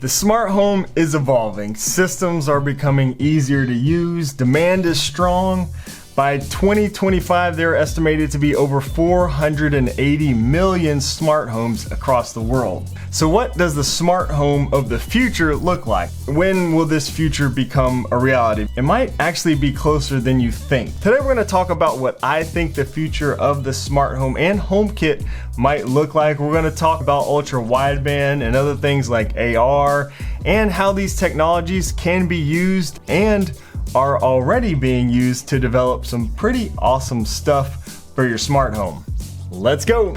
The smart home is evolving. Systems are becoming easier to use. Demand is strong. By 2025, they're estimated to be over 480 million smart homes across the world. So what does the smart home of the future look like? When will this future become a reality? It might actually be closer than you think. Today we're going to talk about what I think the future of the smart home and HomeKit might look like. We're going to talk about ultra-wideband and other things like AR and how these technologies can be used and are already being used to develop some pretty awesome stuff for your smart home. Let's go.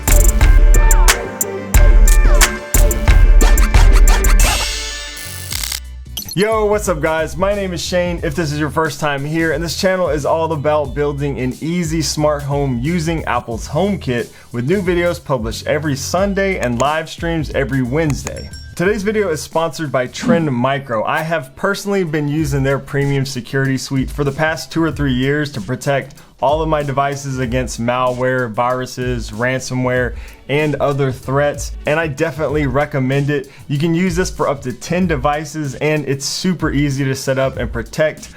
Yo, what's up guys? My name is Shane if this is your first time here, and this channel is all about building an easy smart home using Apple's HomeKit, with new videos published every Sunday and live streams every Wednesday. Today's video is sponsored by Trendmicro. I have personally been using their premium security suite for the past 2 or 3 years to protect all of my devices against malware, viruses, ransomware, and other threats, and I definitely recommend it. You can use this for up to 10 devices, and it's super easy to set up and protect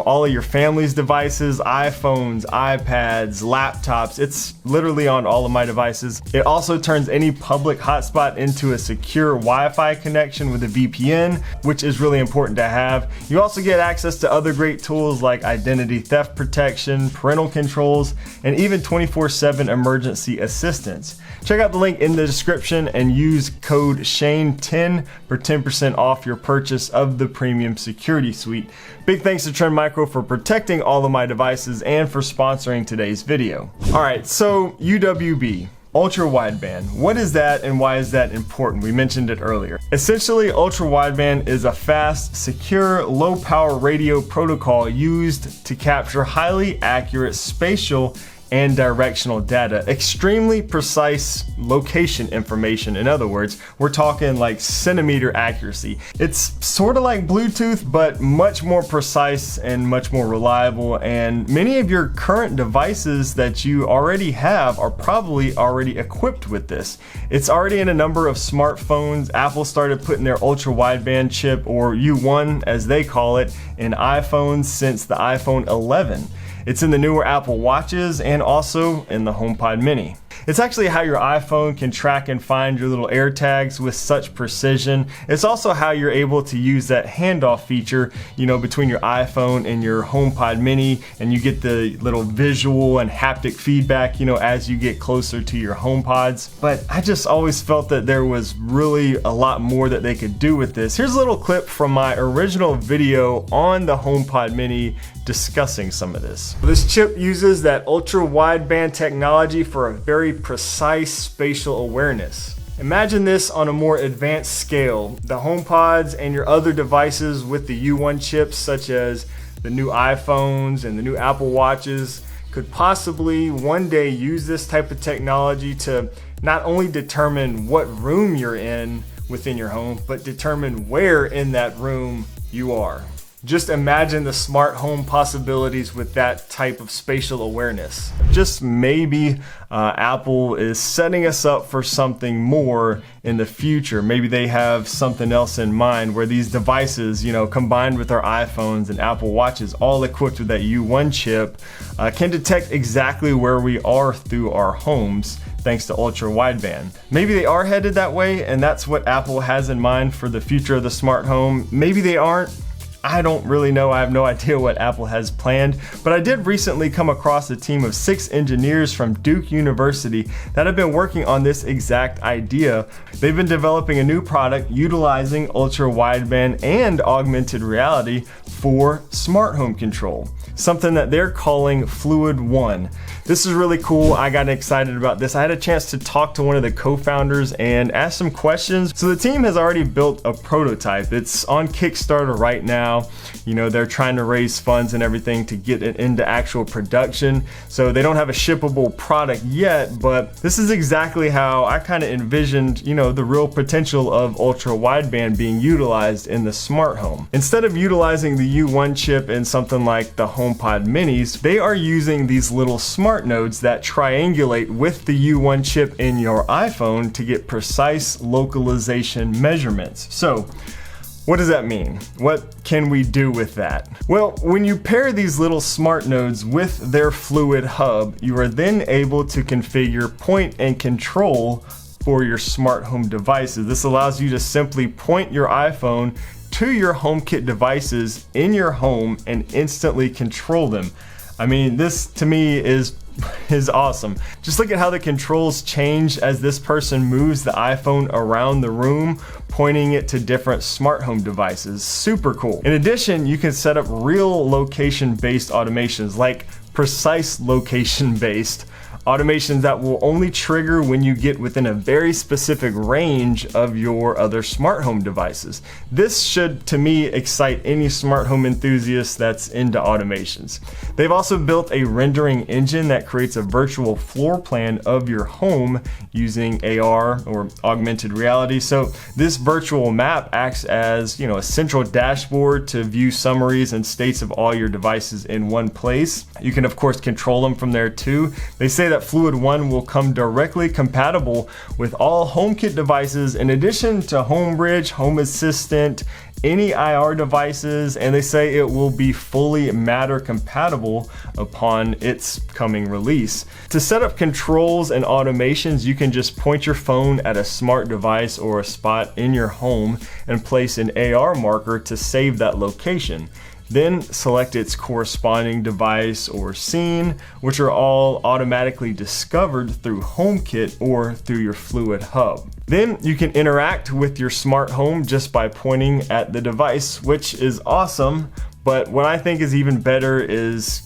all of your family's devices, iPhones, iPads, laptops. It's literally on all of my devices. It also turns any public hotspot into a secure Wi-Fi connection with a VPN, which is really important to have. You also get access to other great tools like identity theft protection, parental controls, and even 24/7 emergency assistance. Check out the link in the description and use code SHANE10 for 10% off your purchase of the premium security suite. Big thanks to Trendmicro for protecting all of my devices and for sponsoring today's video. Alright, so UWB. Ultra-wideband. What is that and why is that important? We mentioned it earlier. Essentially, ultra-wideband is a fast, secure, low-power radio protocol used to capture highly accurate spatial and directional data, extremely precise location information. In other words, we're talking like centimeter accuracy. It's sort of like Bluetooth, but much more precise and much more reliable, and many of your current devices that you already have are probably already equipped with this. It's already in a number of smartphones. Apple started putting their ultra-wideband chip, or U1 as they call it, in iPhones since the iPhone 11. It's in the newer Apple Watches and also in the HomePod Mini. It's actually how your iPhone can track and find your little AirTags with such precision. It's also how you're able to use that handoff feature, between your iPhone and your HomePod Mini, and you get the little visual and haptic feedback, as you get closer to your HomePods. But I just always felt that there was really a lot more that they could do with this. Here's a little clip from my original video on the HomePod Mini discussing some of this. This chip uses that ultra-wideband technology for a very precise spatial awareness. Imagine this on a more advanced scale. The HomePods and your other devices with the U1 chips, such as the new iPhones and the new Apple Watches, could possibly one day use this type of technology to not only determine what room you're in within your home, but determine where in that room you are. Just imagine the smart home possibilities with that type of spatial awareness. Just maybe Apple is setting us up for something more in the future. Maybe they have something else in mind where these devices, combined with our iPhones and Apple Watches, all equipped with that U1 chip, can detect exactly where we are through our homes, thanks to ultra-wideband. Maybe they are headed that way, and that's what Apple has in mind for the future of the smart home. Maybe they aren't. I don't really know. I have no idea what Apple has planned, but I did recently come across a team of 6 engineers from Duke University that have been working on this exact idea. They've been developing a new product utilizing ultra-wideband and augmented reality for smart home control, something that they're calling Fluid One. This is really cool. I got excited about this. I had a chance to talk to one of the co-founders and ask some questions. So the team has already built a prototype. It's on Kickstarter right now. They're trying to raise funds and everything to get it into actual production. So they don't have a shippable product yet, but this is exactly how I kind of envisioned, the real potential of ultra-wideband being utilized in the smart home. Instead of utilizing the U1 chip in something like the HomePod Minis, they are using these little smart nodes that triangulate with the U1 chip in your iPhone to get precise localization measurements. So What does that mean? What can we do with that? Well, when you pair these little smart nodes with their Fluid hub, you are then able to configure point and control for your smart home devices. This allows you to simply point your iPhone to your HomeKit devices in your home and instantly control them. I mean, this to me is awesome. Just look at how the controls change as this person moves the iPhone around the room, pointing it to different smart home devices. Super cool. In addition, you can set up real location-based automations, like precise location-based automations that will only trigger when you get within a very specific range of your other smart home devices. This should, to me, excite any smart home enthusiast that's into automations. They've also built a rendering engine that creates a virtual floor plan of your home using AR or augmented reality. So this virtual map acts as, a central dashboard to view summaries and states of all your devices in one place. You can of course control them from there too. They say that Fluid One will come directly compatible with all HomeKit devices in addition to HomeBridge, Home Assistant, any IR devices, and they say it will be fully Matter compatible upon its coming release. To set up controls and automations, you can just point your phone at a smart device or a spot in your home and place an AR marker to save that location. Then select its corresponding device or scene, which are all automatically discovered through HomeKit or through your Fluid hub. Then you can interact with your smart home just by pointing at the device, which is awesome. But what I think is even better is,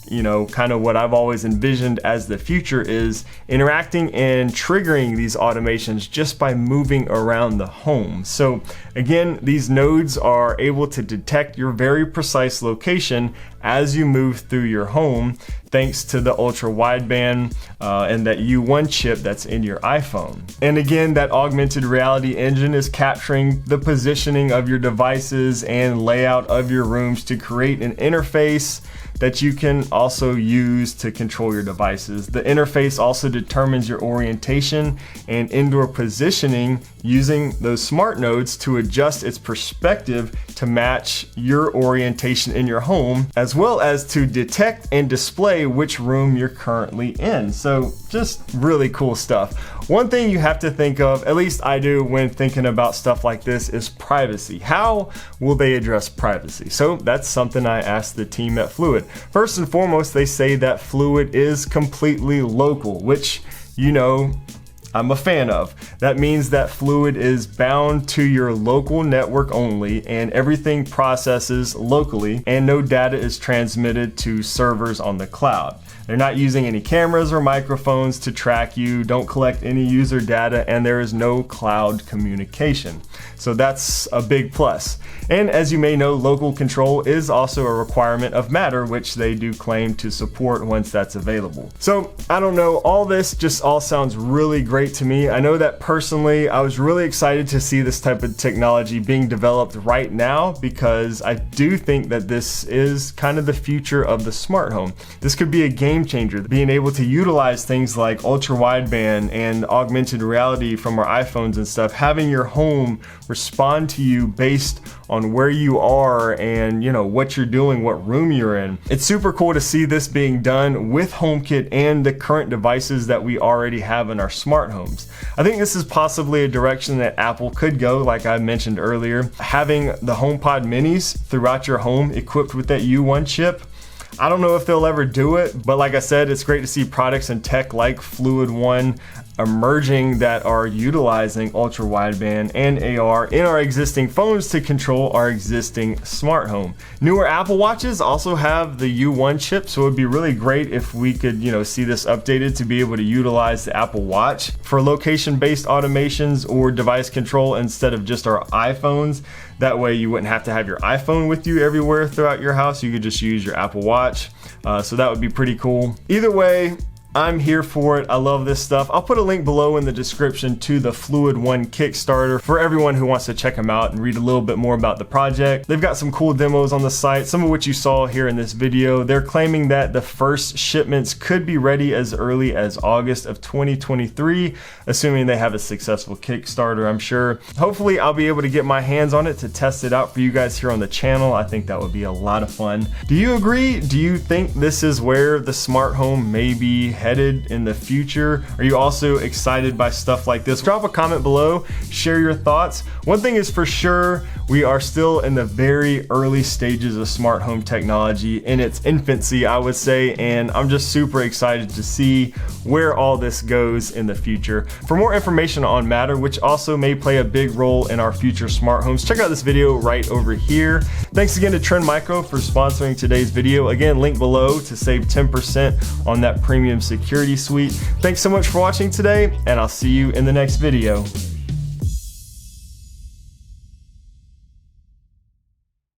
kind of what I've always envisioned as the future is interacting and triggering these automations just by moving around the home. So again, these nodes are able to detect your very precise location as you move through your home, thanks to the Ultra-Wideband and that U1 chip that's in your iPhone. And again, that augmented reality engine is capturing the positioning of your devices and layout of your rooms to create an interface that you can also use to control your devices. The interface also determines your orientation and indoor positioning using those smart nodes to adjust its perspective to match your orientation in your home, as well as to detect and display which room you're currently in. So just really cool stuff. One thing you have to think of, at least I do when thinking about stuff like this, is privacy. How will they address privacy? So that's something I asked the team at Fluid. First and foremost, they say that Fluid is completely local, which, I'm a fan of. That means that Fluid is bound to your local network only, and everything processes locally, and no data is transmitted to servers on the cloud. They're not using any cameras or microphones to track you, don't collect any user data, and there is no cloud communication. So that's a big plus. And as you may know, local control is also a requirement of Matter, which they do claim to support once that's available. So I don't know, all this just all sounds really great to me. I know that personally, I was really excited to see this type of technology being developed right now, because I do think that this is kind of the future of the smart home. This could be a game changer, being able to utilize things like ultra-wideband and augmented reality from our iPhones and stuff, having your home respond to you based on where you are and what you're doing, what room you're in. It's super cool to see this being done with HomeKit and the current devices that we already have in our smart homes. I think this is possibly a direction that Apple could go, like I mentioned earlier. Having the HomePod minis throughout your home equipped with that U1 chip, I don't know if they'll ever do it, but like I said, it's great to see products and tech like Fluid One emerging that are utilizing ultra-wideband and AR in our existing phones to control our existing smart home. Newer Apple Watches also have the U1 chip, so it would be really great if we could, see this updated to be able to utilize the Apple Watch for location-based automations or device control instead of just our iPhones. That way you wouldn't have to have your iPhone with you everywhere throughout your house. You could just use your Apple Watch. So that would be pretty cool. Either way, I'm here for it. I love this stuff. I'll put a link below in the description to the Fluid One Kickstarter for everyone who wants to check them out and read a little bit more about the project. They've got some cool demos on the site, some of which you saw here in this video. They're claiming that the first shipments could be ready as early as August of 2023, assuming they have a successful Kickstarter, I'm sure. Hopefully I'll be able to get my hands on it to test it out for you guys here on the channel. I think that would be a lot of fun. Do you agree? Do you think this is where the smart home may be headed in the future? Are you also excited by stuff like this? Drop a comment below, share your thoughts. One thing is for sure, we are still in the very early stages of smart home technology, in its infancy, I would say, and I'm just super excited to see where all this goes in the future. For more information on Matter, which also may play a big role in our future smart homes, check out this video right over here. Thanks again to Trendmicro for sponsoring today's video. Again, link below to save 10% on that premium security suite. Thanks so much for watching today, and I'll see you in the next video.